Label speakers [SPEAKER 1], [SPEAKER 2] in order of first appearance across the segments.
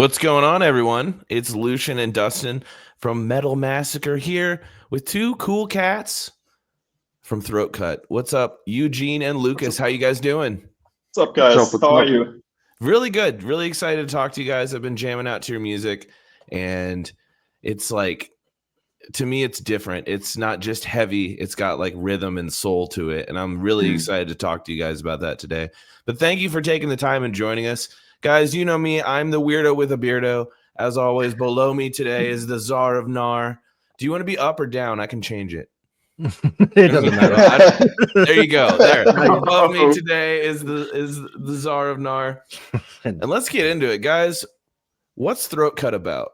[SPEAKER 1] What's going on, everyone? It's Lucian and Dustin from Metal Massacre here with two cool cats from Throatcut. What's up, Eugene and Lucas? How you guys doing?
[SPEAKER 2] What's up, guys? How are you?
[SPEAKER 1] Really good. Really excited to talk to you guys. I've been jamming out to your music, and it's like, to me, it's different. It's not just heavy. It's got like rhythm and soul to it, and I'm really excited to talk to you guys about that today. But thank you for taking the time and joining us. Guys, you know me. I'm the weirdo with a beardo. As always, below me today is the Czar of Nar. Do you want to be up or down? I can change it.
[SPEAKER 3] It doesn't matter.
[SPEAKER 1] There you go. There. Above me today is the Czar of Nar. And let's get into it, guys. What's Throatcut about?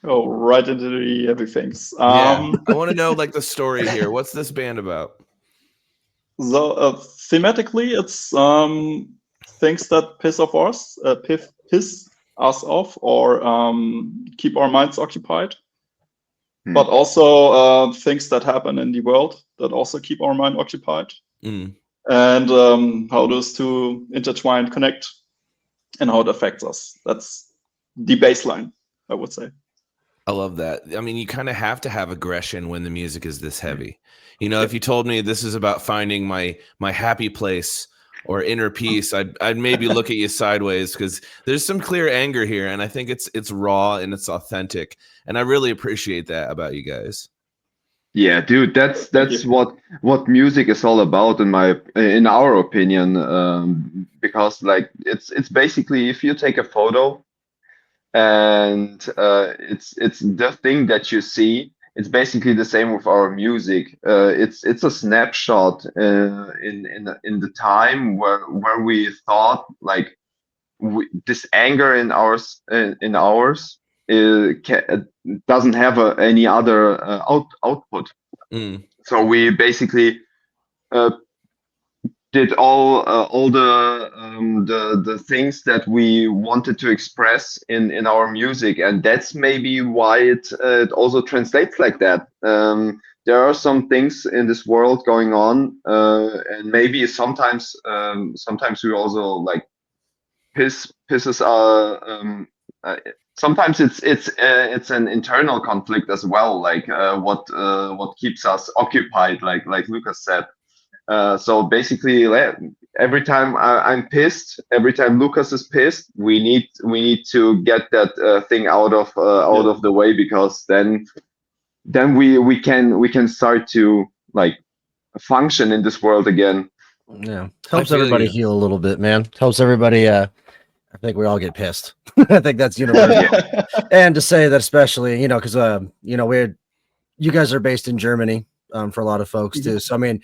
[SPEAKER 2] Oh, right into the heavy things.
[SPEAKER 1] I want to know like the story here. What's this band about?
[SPEAKER 2] So thematically, it's things that piss us off, or keep our minds occupied. But also things that happen in the world that also keep our mind occupied. And how those two intertwine, connect, and how it affects us. That's the baseline, I would say.
[SPEAKER 1] I love that. I mean, you kind of have to have aggression when the music is this heavy. You know, if you told me this is about finding my happy place or inner peace, I'd maybe look at you sideways, because there's some clear anger here, and I think it's raw and it's authentic, and I really appreciate that about you guys.
[SPEAKER 4] Yeah, dude, that's what music is all about in our opinion, because like it's basically, if you take a photo and it's the thing that you see. It's basically the same with our music. It's a snapshot in the time where we thought like this anger in ours doesn't have any other output. So we basically did all the things that we wanted to express in our music, and that's maybe why it also translates like that. There are some things in this world going on, and maybe sometimes we also like pisses sometimes it's an internal conflict as well, like what keeps us occupied, like Lucas said. So basically, every time I'm pissed, every time Lucas is pissed, we need to get that thing out of the way, because then we can start to like function in this world again.
[SPEAKER 3] Yeah, helps everybody heal a little bit, man. Helps everybody. I think we all get pissed. I think that's universal. And to say that, especially, because you guys are based in Germany. For a lot of folks too. So I mean,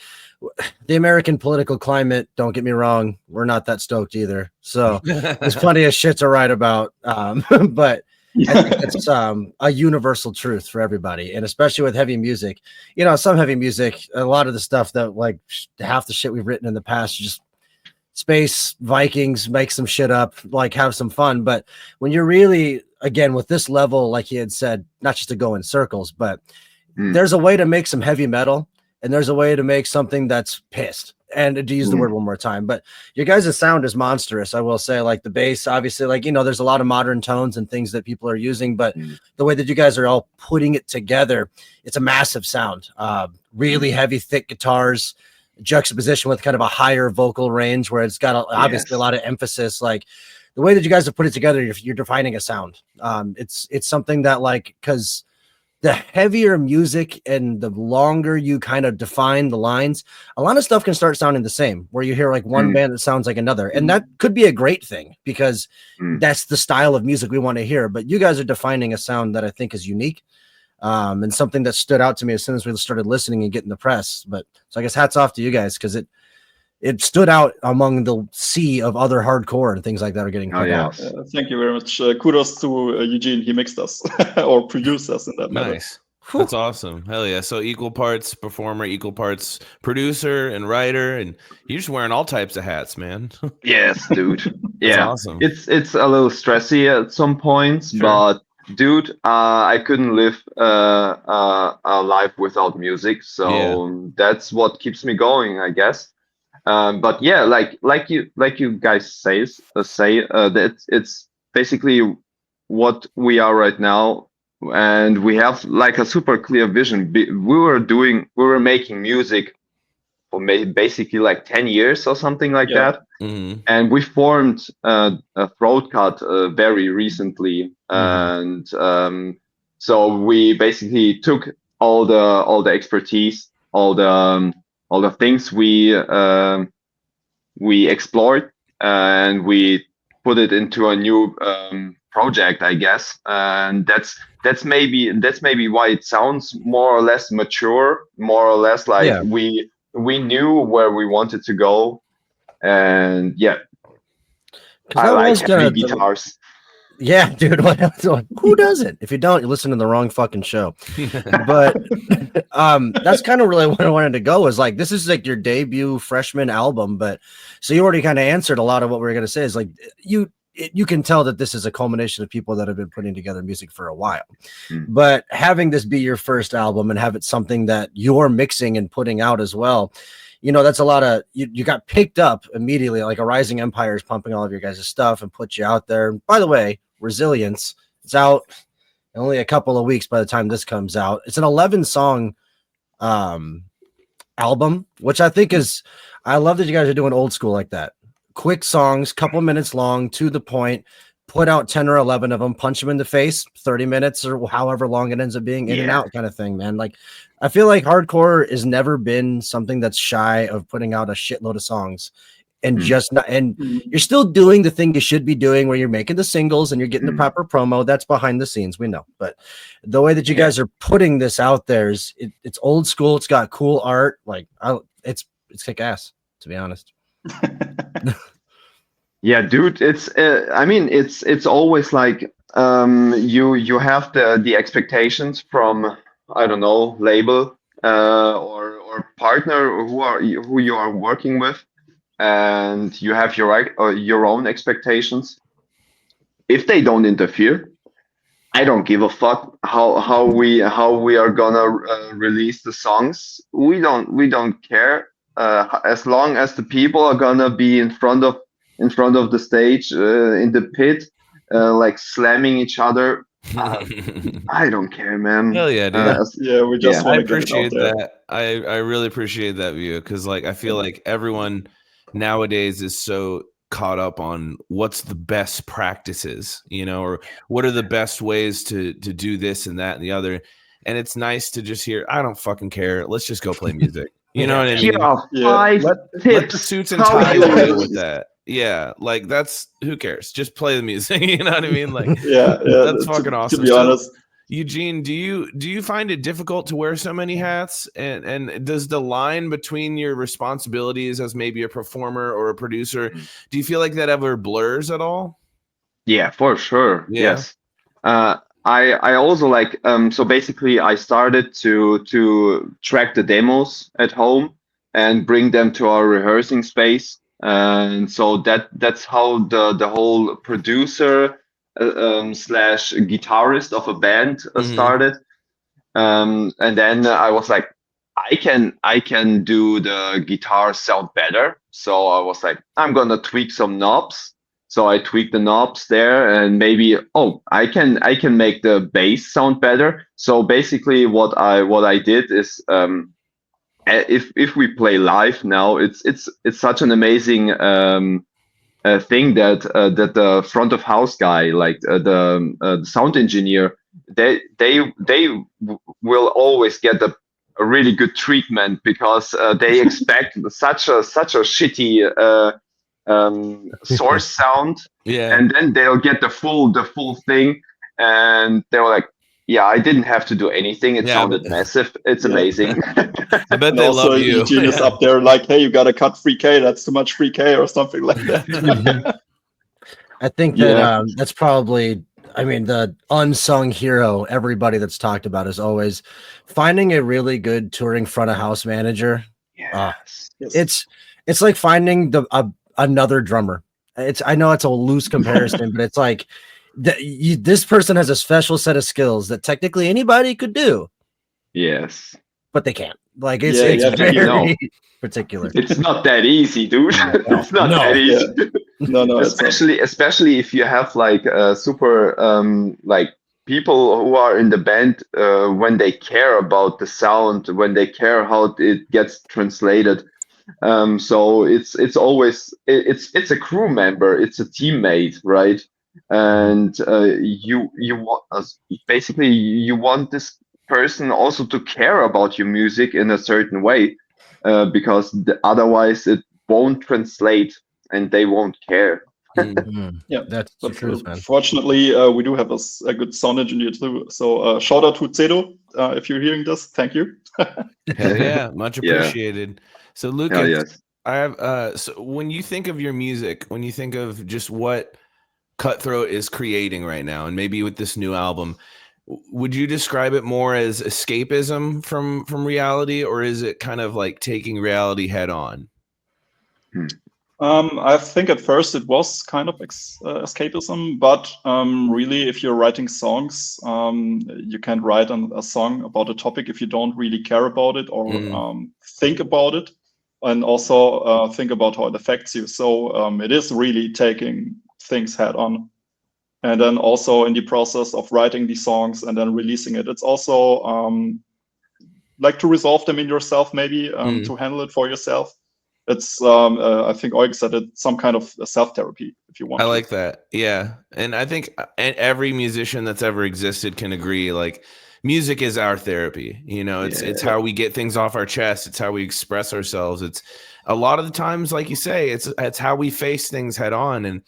[SPEAKER 3] the American political climate, don't get me wrong, we're not that stoked either. So there's plenty of shit to write about. But I think it's a universal truth for everybody, and especially with heavy music. Some heavy music, a lot of the stuff that like half the shit we've written in the past, just space Vikings, make some shit up, like have some fun. But when you're really, again, with this level, like he had said, not just to go in circles, but there's a way to make some heavy metal, and there's a way to make something that's pissed. And to use the word one more time, but your guys' sound is monstrous. I will say, like the bass, obviously, like, there's a lot of modern tones and things that people are using, but the way that you guys are all putting it together, it's a massive sound. Really heavy, thick guitars, juxtaposition with kind of a higher vocal range where it's got obviously a lot of emphasis. Like the way that you guys have put it together, you're defining a sound. It's something that, like, because the heavier music and the longer you kind of define the lines, a lot of stuff can start sounding the same, where you hear like one band that sounds like another. And that could be a great thing, because that's the style of music we want to hear. But you guys are defining a sound that I think is unique, and something that stood out to me as soon as we started listening and getting the press. But so I guess hats off to you guys, because it stood out among the sea of other hardcore and things like that are getting put out.
[SPEAKER 2] Thank you very much. Kudos to Eugene. He mixed us or produced us in that matter.
[SPEAKER 1] Nice. That's awesome. Hell yeah. So equal parts performer, equal parts producer and writer, and you're just wearing all types of hats, man.
[SPEAKER 4] Yes, dude. Yeah.
[SPEAKER 1] That's awesome.
[SPEAKER 4] It's a little stressy at some points, but dude, I couldn't live a life without music. So that's what keeps me going, I guess. But yeah, like you guys say that it's basically what we are right now, and we have like a super clear vision. We were making music for basically like 10 years or something like that.
[SPEAKER 1] Mm-hmm.
[SPEAKER 4] And we formed a Throatcut very recently, and so we basically took all the expertise, all the things we explored, and we put it into a new project, I guess. And that's maybe why it sounds more or less mature, more or less like we knew where we wanted to go. And yeah, I like heavy guitars.
[SPEAKER 3] Yeah, dude. Who doesn't? If you don't, you're listening to the wrong fucking show. But that's kind of really what I wanted to go. Is like, this is like your debut freshman album, but so you already kind of answered a lot of what we were gonna say. Is like you can tell that this is a culmination of people that have been putting together music for a while. But having this be your first album and have it something that you're mixing and putting out as well, you know, that's a lot of you got picked up immediately. Like a rising empire is pumping all of your guys' stuff and put you out there. And by the way, Resilience, it's out in only a couple of weeks by the time this comes out. It's an 11-song album, which I think is, I love that you guys are doing old school like that. Quick songs, couple minutes long, to the point. Put out 10 or 11 of them, punch them in the face, 30 minutes or however long it ends up being, in and out kind of thing, man. Like, I feel like hardcore has never been something that's shy of putting out a shitload of songs and just not, and you're still doing the thing you should be doing where you're making the singles and you're getting the proper promo. That's behind the scenes, we know. But the way that you guys are putting this out there is it's old school. It's got cool art. Like, it's kick ass, to be honest.
[SPEAKER 4] Yeah, dude, it's I mean, it's always like you have the expectations from, I don't know, label or partner who you are working with, and you have your own expectations. If they don't interfere, I don't give a fuck how we are gonna release the songs. We don't care as long as the people are gonna be in front of the stage, in the pit, like slamming each other. I don't care, man.
[SPEAKER 1] Hell yeah, dude.
[SPEAKER 2] Yeah, we just want
[SPEAKER 1] I
[SPEAKER 2] to
[SPEAKER 1] appreciate
[SPEAKER 2] get it out there.
[SPEAKER 1] that. I really appreciate that view, because like I feel like everyone nowadays is so caught up on what's the best practices, you know, or what are the best ways to do this and that and the other. And it's nice to just hear, I don't fucking care. Let's just go play music. You know what I mean?
[SPEAKER 4] Let
[SPEAKER 1] the suits and ties deal with that. Yeah, like that's, who cares? Just play the music. You know what I mean? Like,
[SPEAKER 2] yeah,
[SPEAKER 1] that's fucking awesome.
[SPEAKER 2] To be honest,
[SPEAKER 1] Eugene, do you find it difficult to wear so many hats? And does the line between your responsibilities as maybe a performer or a producer, do you feel like that ever blurs at all?
[SPEAKER 4] Yeah, for sure.
[SPEAKER 1] Yeah.
[SPEAKER 4] Yes. I also like so basically I started to track the demos at home and bring them to our rehearsing space. And so that's how the whole producer slash guitarist of a band started. And then I was like, I can do the guitar sound better. So I was like, I'm gonna tweak some knobs. So I tweaked the knobs there, and maybe I can make the bass sound better. So basically, what I did is if we play live now, it's such an amazing thing that the front of house guy, like the sound engineer, they will always get a really good treatment, because they expect such a shitty source sound, and then they'll get the full thing, and they were like, yeah, I didn't have to do anything. It sounded massive. It's amazing.
[SPEAKER 1] I bet they love you.
[SPEAKER 2] Eugene is up there like, hey, you got to cut 3K. That's too much 3K or something like that.
[SPEAKER 3] I think that that's probably, I mean, the unsung hero everybody that's talked about is always finding a really good touring front of house manager.
[SPEAKER 4] Yes.
[SPEAKER 3] It's like finding another drummer. I know it's a loose comparison, but it's like this person has a special set of skills that technically anybody could do.
[SPEAKER 4] Yes,
[SPEAKER 3] but they can't. Like it's very particular.
[SPEAKER 4] It's not that easy, dude. It's not that easy.
[SPEAKER 2] No,
[SPEAKER 4] especially if you have like super like people who are in the band when they care about the sound, when they care how it gets translated. So it's always it's a crew member, it's a teammate, right? And you want basically you want this person also to care about your music in a certain way, because otherwise it won't translate and they won't care.
[SPEAKER 2] Yeah,
[SPEAKER 3] that's the truth, man.
[SPEAKER 2] Fortunately, we do have a good sound engineer too. So shout out to Cedo, if you're hearing this. Thank you.
[SPEAKER 1] Hell yeah, much appreciated. So Lucas,
[SPEAKER 4] yes.
[SPEAKER 1] I have so when you think of your music, when you think of just what Cutthroat is creating right now, and maybe with this new album, would you describe it more as escapism from reality, or is it kind of like taking reality head on?
[SPEAKER 2] I think at first it was kind of escapism, but really, if you're writing songs, you can't write a song about a topic if you don't really care about it or think about it, and also think about how it affects you. So it is really taking things head on. And then also in the process of writing these songs and then releasing it, it's also like to resolve them in yourself, maybe to handle it for yourself. It's I think Oig said it, some kind of self-therapy, if you want.
[SPEAKER 1] I like that. Yeah. And I think every musician that's ever existed can agree, like, music is our therapy. You know, it's how we get things off our chest. It's how we express ourselves. It's a lot of the times, like you say, it's how we face things head on. And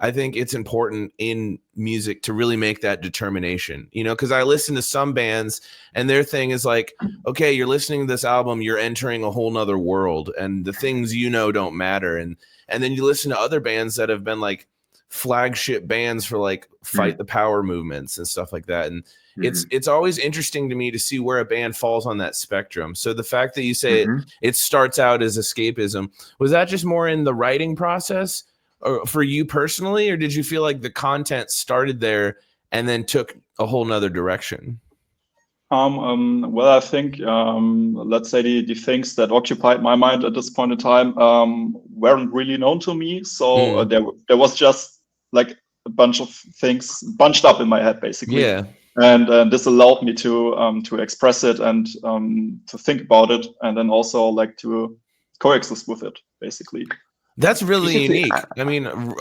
[SPEAKER 1] I think it's important in music to really make that determination, you know, because I listen to some bands and their thing is like, okay, you're listening to this album, you're entering a whole nother world and the things you know don't matter. And then you listen to other bands that have been like flagship bands for like fight the power movements and stuff like that. And it's always interesting to me to see where a band falls on that spectrum. So the fact that you say it starts out as escapism, was that just more in the writing process? Or for you personally, or did you feel like the content started there and then took a whole nother direction?
[SPEAKER 2] Well, I think, let's say the things that occupied my mind at this point in time weren't really known to me. So there was just like a bunch of things bunched up in my head, basically.
[SPEAKER 1] Yeah.
[SPEAKER 2] And this allowed me to express it and to think about it, and then also like to coexist with it, basically.
[SPEAKER 1] That's really unique. I mean,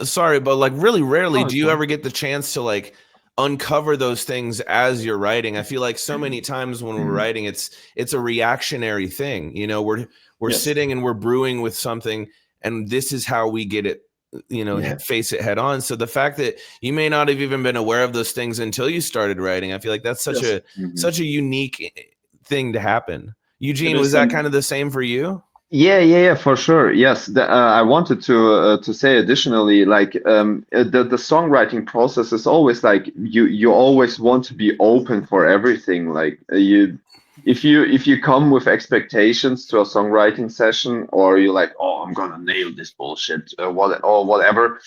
[SPEAKER 1] sorry, but like really rarely do you ever get the chance to like uncover those things as you're writing. I feel like so many times when we're writing, it's a reactionary thing. You know, we're sitting and we're brewing with something, and this is how we get it, you know, face it head on. So the fact that you may not have even been aware of those things until you started writing, I feel like that's such a unique thing to happen. Eugene, was that kind of the same for you?
[SPEAKER 4] Yeah, for sure. Yes, I wanted to say additionally, like the songwriting process is always like you always want to be open for everything. Like if you come with expectations to a songwriting session, or you're like, oh, I'm gonna nail this bullshit, or whatever,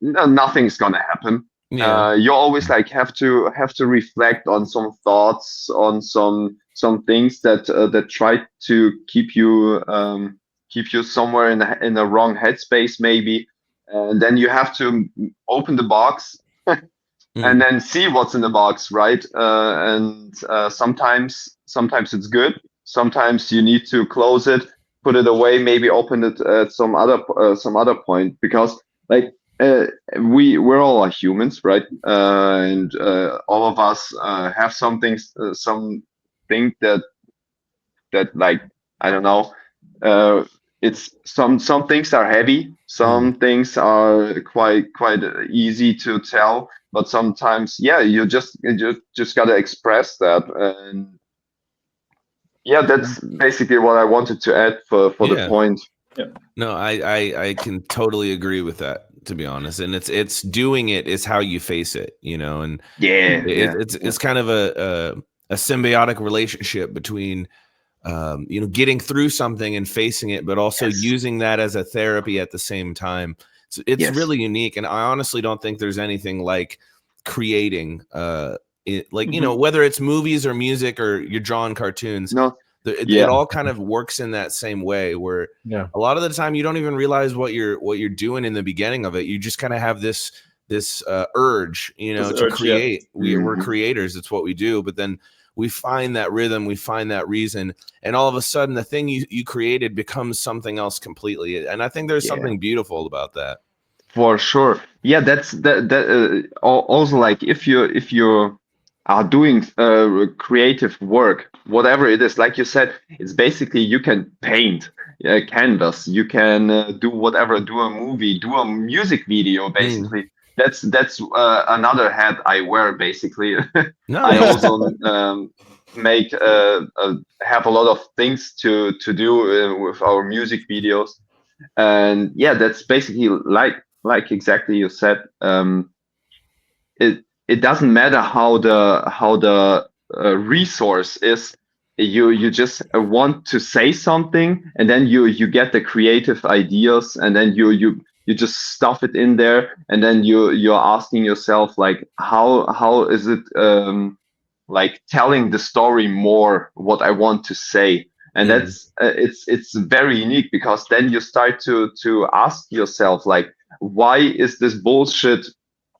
[SPEAKER 4] nothing's gonna happen. Yeah. You always like have to reflect on some thoughts, on some things that try to keep you somewhere in the wrong headspace, maybe, and then you have to open the box and then see what's in the box, right? And sometimes it's good. Sometimes you need to close it, put it away, maybe open it at some other point, because like we're all humans, right? And all of us have some things, something that like, I don't know, it's some things are heavy, some things are quite easy to tell, but sometimes you just gotta express that. And that's basically what I wanted to add for the point.
[SPEAKER 1] No, I can totally agree with that, to be honest. And it's doing it is how you face it, you know. And it's kind of a symbiotic relationship between you know, getting through something and facing it, but also using that as a therapy at the same time. So it's really unique, and I honestly don't think there's anything like creating like you know, whether it's movies or music or you're drawing cartoons.
[SPEAKER 4] No,
[SPEAKER 1] It all kind of works in that same way, where a lot of the time you don't even realize what you're doing in the beginning of it. You just kind of have this urge, to create. We're creators. It's what we do. But then we find that rhythm, we find that reason, and all of a sudden the thing you created becomes something else completely. And I think there's something beautiful about that.
[SPEAKER 4] For sure. Yeah, that's also like if you are doing creative work, whatever it is, like you said, it's basically you can paint a canvas, you can do whatever, do a movie, do a music video, basically. That's another hat I wear, basically. I also make have a lot of things to do with our music videos, and that's basically like exactly you said. It doesn't matter how the resource is. You just want to say something, and then you get the creative ideas, and then you just stuff it in there, and then you're asking yourself, like, how is it like telling the story more what I want to say. And that's it's very unique, because then you start to ask yourself, like, why is this bullshit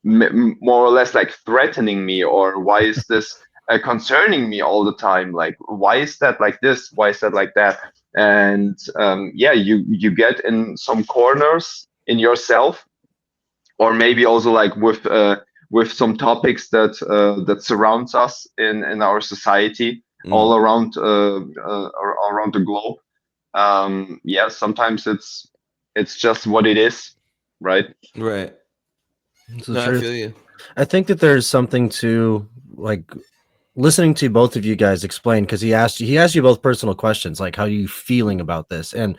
[SPEAKER 4] more or less like threatening me, or why is this concerning me all the time? Like, why is that like this? Why is that like that? And you get in some corners in yourself, or maybe also like with some topics that surrounds us in our society, all around around the globe. Sometimes it's just what it is, right?
[SPEAKER 1] Right.
[SPEAKER 3] No, I feel you. I think that there's something to, like, listening to both of you guys explain, because he asked you both personal questions, like, how are you feeling about this? And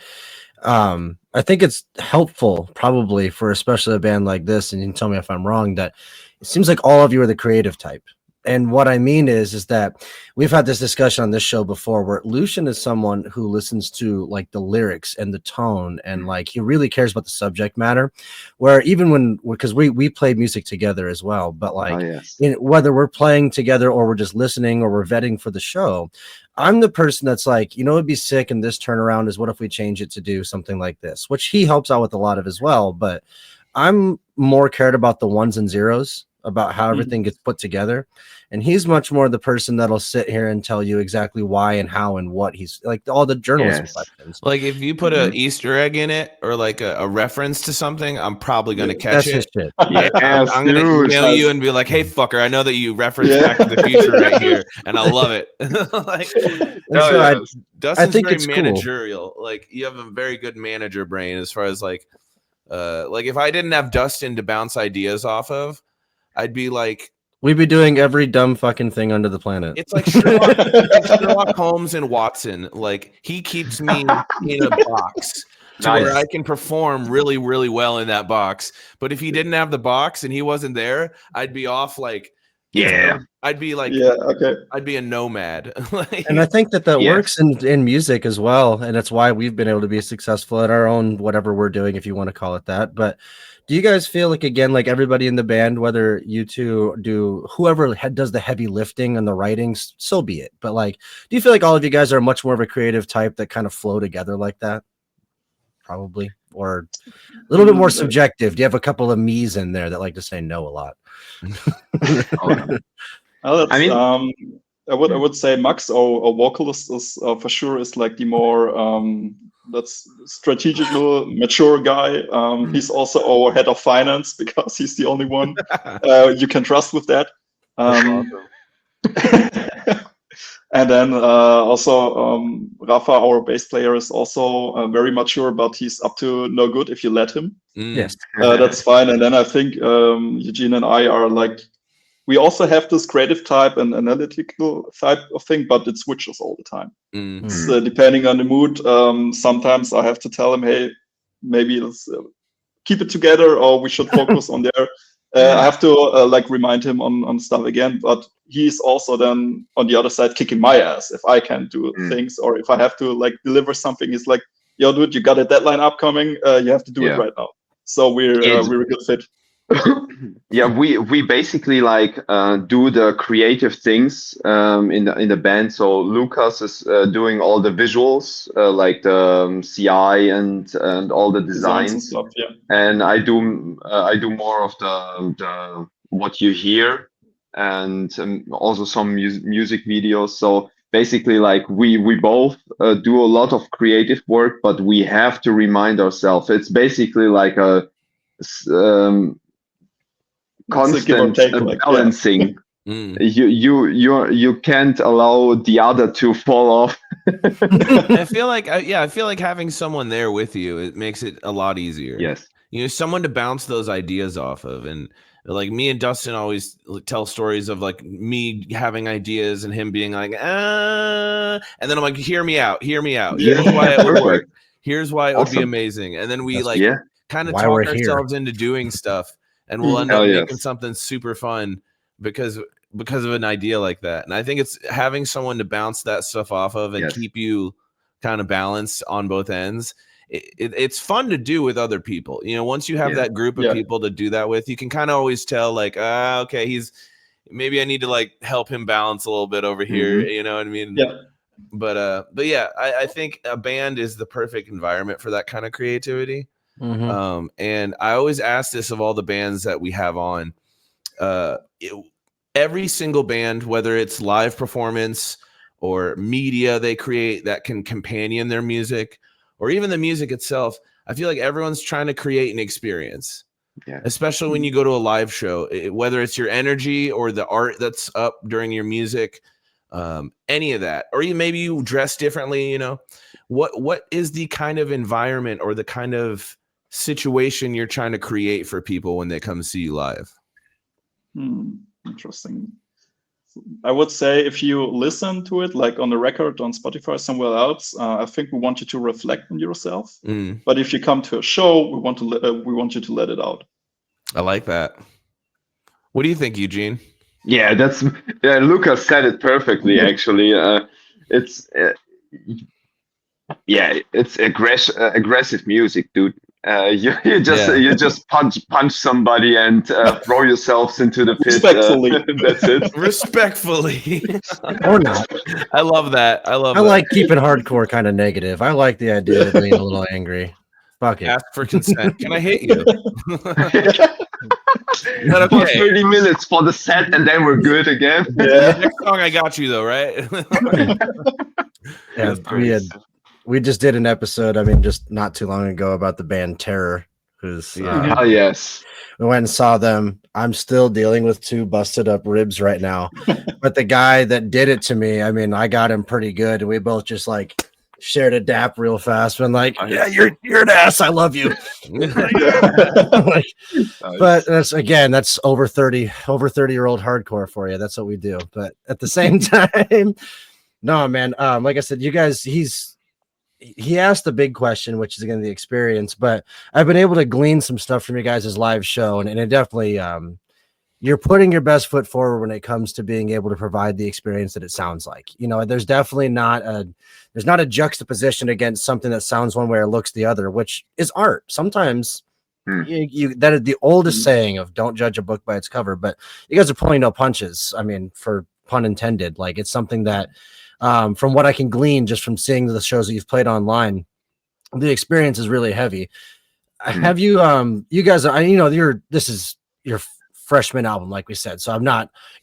[SPEAKER 3] I think it's helpful, probably, for especially a band like this, and you can tell me if I'm wrong, that it seems like all of you are the creative type. And what I mean is that we've had this discussion on this show before, where Lucian is someone who listens to, like, the lyrics and the tone, and, like, he really cares about the subject matter, where even because we play music together as well, but, like, whether we're playing together or we're just listening or we're vetting for the show, I'm the person that's like, it'd be sick, and this turnaround is, what if we change it to do something like this, which he helps out with a lot of as well. But I'm more cared about the ones and zeros, about how everything gets put together. And he's much more the person that'll sit here and tell you exactly why and how and what he's like, all the journalism questions.
[SPEAKER 1] Like, if you put an Easter egg in it, or like a reference to something, I'm probably going to catch it.
[SPEAKER 3] His shit.
[SPEAKER 1] I'm going to email you and be like, hey, fucker, I know that you referenced Back to the Future right here, and I love it. Like, Dustin's very managerial. Cool. Like, you have a very good manager brain, as far as like if I didn't have Dustin to bounce ideas off of, I'd be like,
[SPEAKER 3] we'd be doing every dumb fucking thing under the planet.
[SPEAKER 1] It's like Sherlock Holmes and Watson. Like, he keeps me in a box to where I can perform really, really well in that box. But if he didn't have the box and he wasn't there, I'd be off, like, I'd be like, I'd be a nomad.
[SPEAKER 3] And I think that works in music as well. And that's why we've been able to be successful at our own, whatever we're doing, if you want to call it that. But do you guys feel like, again, like everybody in the band, whether you two do, whoever does the heavy lifting and the writing, so be it. But, like, do you feel like all of you guys are much more of a creative type that kind of flow together like that? Probably. Or a little bit more subjective. Do you have a couple of me's in there that like to say no a lot?
[SPEAKER 2] I would say Max, our vocalist, is for sure is like the more that's strategical, mature guy. He's also our head of finance, because he's the only one you can trust with that. And then also Rafa, our bass player, is also very mature, but he's up to no good if you let him.
[SPEAKER 3] Yes,
[SPEAKER 2] that's fine. And then I think Eugene and I are like, we also have this creative type and analytical type of thing, but it switches all the time. It's depending on the mood. Sometimes I have to tell him, hey, maybe let's keep it together, or we should focus on there. I have to like remind him on stuff again, but he's also then on the other side kicking my ass if I can't do things, or if I have to like deliver something. He's like, yo, dude, you got a deadline upcoming. You have to do it right now. So we're a good fit.
[SPEAKER 4] Yeah, we basically like do the creative things in the band. So Lucas is doing all the visuals, like the CI and all the
[SPEAKER 2] Designs and
[SPEAKER 4] designs,
[SPEAKER 2] stuff. Yeah.
[SPEAKER 4] and I do more of the what you hear, and also some music videos. So basically, like we both do a lot of creative work, but we have to remind ourselves. It's basically like a
[SPEAKER 2] It's a give or
[SPEAKER 4] constant
[SPEAKER 2] take, like, yeah.
[SPEAKER 4] balancing. You can't allow the other to fall off.
[SPEAKER 1] I feel like I feel like having someone there with you, it makes it a lot easier.
[SPEAKER 4] Yes.
[SPEAKER 1] You know, someone to bounce those ideas off of. And like me and Dustin always tell stories of like me having ideas and him being like, and then I'm like, hear me out. Here's why it would work. Here's why it would be amazing. And then we kind of talk ourselves into doing stuff, and we'll end up making something super fun because of an idea like that. And I think it's having someone to bounce that stuff off of and keep you kind of balanced on both ends. It's fun to do with other people. You know, once you have that group of people to do that with, you can kind of always tell like, okay, maybe I need to like help him balance a little bit over here. You know what I mean?
[SPEAKER 2] Yeah.
[SPEAKER 1] But yeah, I think a band is the perfect environment for that kind of creativity. And I always ask this of all the bands that we have on. Every single band, whether it's live performance or media they create that can companion their music, or even the music itself, I feel like everyone's trying to create an experience. Especially when you go to a live show, whether it's your energy or the art that's up during your music, any of that, or maybe you dress differently. You know, what is the kind of environment or the kind of situation you're trying to create for people when they come see you live?
[SPEAKER 2] Interesting. I would say if you listen to it like on the record on Spotify or somewhere else, I think we want you to reflect on yourself. But if you come to a show, we want you to let it out.
[SPEAKER 1] I like that. What do you think, Eugene?
[SPEAKER 4] Yeah, Lucas said it perfectly. Actually, it's aggressive music, dude. You just punch somebody and throw yourselves into the pit.
[SPEAKER 2] Respectfully.
[SPEAKER 4] That's it.
[SPEAKER 1] Respectfully.
[SPEAKER 3] Or not.
[SPEAKER 1] I love that. I
[SPEAKER 3] like keeping hardcore kind of negative. I like the idea of being a little angry. Fuck it.
[SPEAKER 1] Ask for consent. Can I hit you?
[SPEAKER 4] For 30 minutes for the set, and then we're good again.
[SPEAKER 1] Next song, I got you though, right?
[SPEAKER 3] We just did an episode, I mean, just not too long ago about the band Terror, who's
[SPEAKER 4] yes.
[SPEAKER 3] We went and saw them. I'm still dealing with 2 busted up ribs right now. But the guy that did it to me, I mean, I got him pretty good. And we both just like shared a dap real fast. And like, yeah, you're an ass. I love you. Like, but that's over 30-year-old hardcore for you. That's what we do. But at the same time, no, man. Like I said, you guys, he asked the big question, which is again the experience, but I've been able to glean some stuff from you guys' live show, and it definitely you're putting your best foot forward when it comes to being able to provide the experience that it sounds like. You know, there's definitely not a juxtaposition against something that sounds one way or looks the other, which is art. Sometimes that is the oldest saying of don't judge a book by its cover, but you guys are pulling no punches. I mean, for pun intended, like it's something that from what I can glean just from seeing the shows that you've played online, the experience is really heavy. Have you you guys, this is your freshman album, like we said, so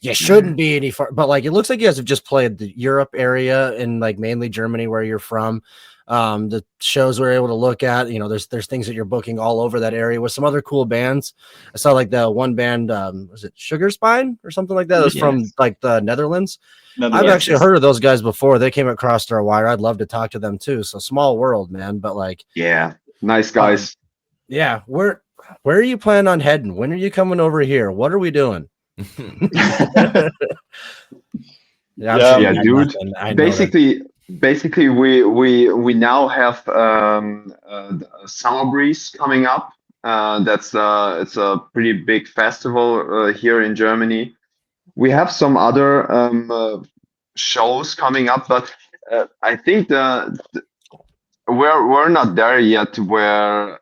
[SPEAKER 3] you shouldn't be any far, but like it looks like you guys have just played the Europe area and like mainly Germany where you're from. The shows we're able to look at, there's things that you're booking all over that area with some other cool bands. I saw like the one band, was it Sugar Spine or something like that? It was from like the Netherlands. I've actually heard of those guys before. They came across our wire. I'd love to talk to them too. So small world, man. But like,
[SPEAKER 4] yeah, nice guys.
[SPEAKER 3] Where are you planning on heading? When are you coming over here? What are we doing?
[SPEAKER 4] Dude. Basically, we now have some.These coming up. It's a pretty big festival here in Germany. We have some other shows coming up, but I think we're not there yet where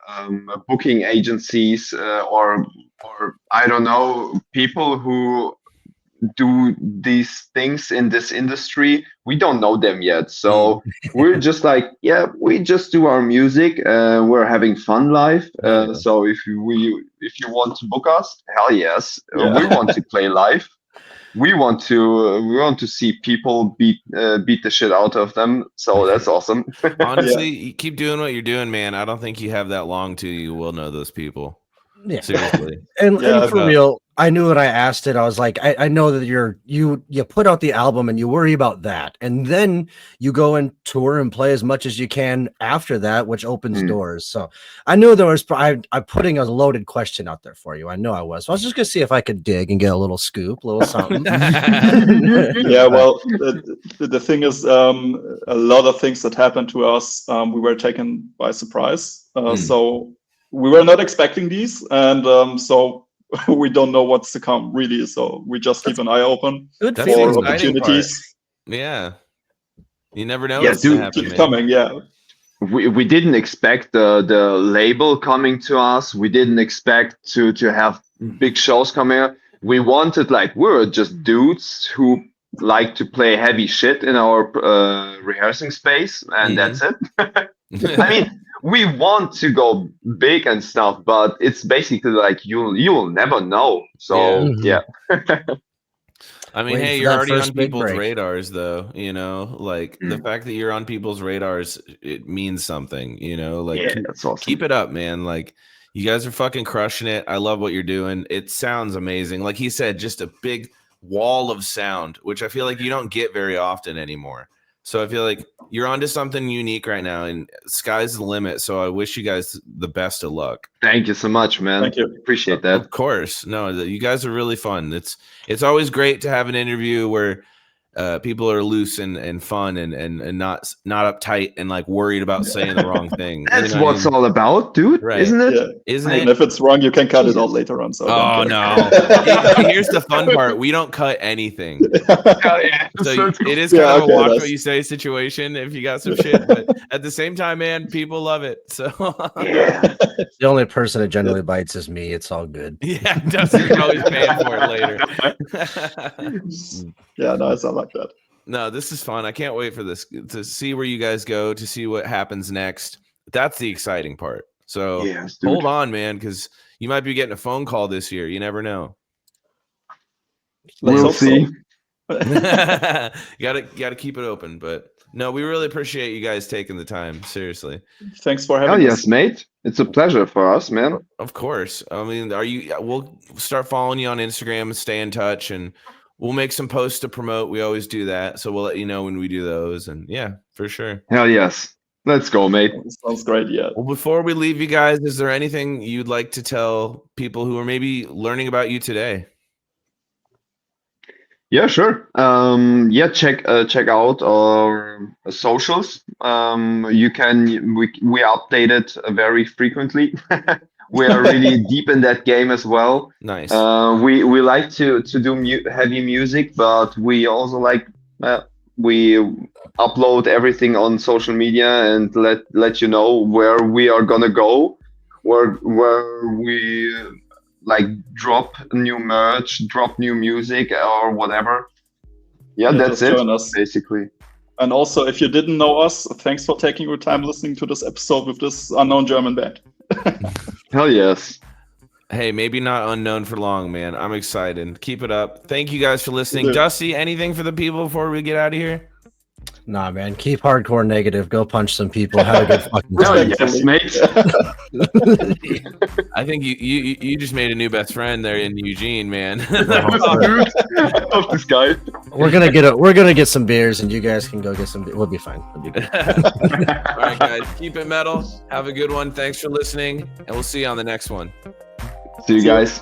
[SPEAKER 4] booking agencies or or I don't know, people who do these things in this industry, we don't know them yet. So we're just like, yeah, we just do our music. We're having fun live. So if you want to book us, hell yes. We want to play live. We want to see people beat the shit out of them. So that's awesome.
[SPEAKER 1] Honestly, you keep doing what you're doing, man. I don't think you have that long till you will know those people.
[SPEAKER 3] Yeah,
[SPEAKER 1] seriously.
[SPEAKER 3] and for real, I knew when I asked it, I was like, I know that you put out the album and you worry about that, and then you go and tour and play as much as you can after that, which opens doors. So I knew there was. I'm putting a loaded question out there for you. I know I was. So I was just gonna see if I could dig and get a little scoop, a little something.
[SPEAKER 2] Yeah, well, the thing is, a lot of things that happened to us, we were taken by surprise. So we were not expecting these, and so we don't know what's to come, really. So we just keep an eye open for opportunities.
[SPEAKER 1] Yeah, you never know.
[SPEAKER 2] Yes, dude, keep coming. Yeah,
[SPEAKER 4] we didn't expect the label coming to us. We didn't expect to have big shows coming. We wanted, like, we're just dudes who like to play heavy shit in our rehearsing space, and that's it. I mean, we want to go big and stuff, but it's basically like you'll never know. So yeah.
[SPEAKER 1] I mean, hey, you're already on people's radars, though. You know, like the fact that you're on people's radars, it means something. You know, like
[SPEAKER 4] that's awesome.
[SPEAKER 1] Keep it up, man. Like, you guys are fucking crushing it. I love what you're doing. It sounds amazing. Like he said, just a big wall of sound, which I feel like you don't get very often anymore. So I feel like you're onto something unique right now, and sky's the limit. So I wish you guys the best of luck.
[SPEAKER 4] Thank you so much, man.
[SPEAKER 2] Thank you.
[SPEAKER 4] Appreciate that.
[SPEAKER 1] Of course. No, you guys are really fun. It's always great to have an interview where people are loose and fun and not uptight and like worried about saying the wrong thing.
[SPEAKER 4] That's what it's all about, dude. Right. Isn't it?
[SPEAKER 2] Yeah.
[SPEAKER 1] Isn't
[SPEAKER 2] it?
[SPEAKER 1] And
[SPEAKER 2] if it's wrong, you can cut it out later on. So
[SPEAKER 1] no. Here's the fun part: we don't cut anything. So it is kind of a watch what you say situation if you got some shit, but at the same time, man, people love it. So
[SPEAKER 3] the only person that generally bites is me. It's all good.
[SPEAKER 1] Yeah, Dustin's always paying for it later.
[SPEAKER 2] Yeah, no, it's not like that.
[SPEAKER 1] No, this is fun. I can't wait for this to see where you guys go, to see what happens next. That's the exciting part. So hold on, man, because you might be getting a phone call this year. You never know.
[SPEAKER 4] We'll see.
[SPEAKER 1] You gotta keep it open. But no, we really appreciate you guys taking the time. Seriously.
[SPEAKER 2] Thanks for having us.
[SPEAKER 4] Yes, mate. It's a pleasure for us, man.
[SPEAKER 1] Of course. I mean, we'll start following you on Instagram and stay in touch, and we'll make some posts to promote. We always do that. So we'll let you know when we do those. And yeah, for sure.
[SPEAKER 4] Hell yes. Let's go, mate.
[SPEAKER 2] Sounds great. Yeah.
[SPEAKER 1] Well, before we leave you guys, is there anything you'd like to tell people who are maybe learning about you today?
[SPEAKER 4] Yeah, sure. Check out our socials. We update it very frequently. We are really deep in that game as well.
[SPEAKER 1] Nice.
[SPEAKER 4] We like to do heavy music, but we also like we upload everything on social media and let you know where we are gonna go, where we like drop new merch, drop new music or whatever. Yeah, that's it basically.
[SPEAKER 2] And also, if you didn't know us, thanks for taking your time listening to this episode with this unknown German band.
[SPEAKER 4] Hell yes.
[SPEAKER 1] Hey, maybe not unknown for long, man. I'm excited. Keep it up. Thank you guys for listening. Dusty, anything for the people before we get out of here?
[SPEAKER 3] Nah, man. Keep hardcore negative. Go punch some people. Have a good fucking time.
[SPEAKER 4] Yes, mate.
[SPEAKER 1] I think you just made a new best friend there in Eugene, man.
[SPEAKER 4] I love this guy.
[SPEAKER 3] We're gonna get some beers, and you guys can go get some. We'll be fine. We'll be good.
[SPEAKER 1] All right, guys. Keep it metal. Have a good one. Thanks for listening, and we'll see you on the next one.
[SPEAKER 4] See you guys.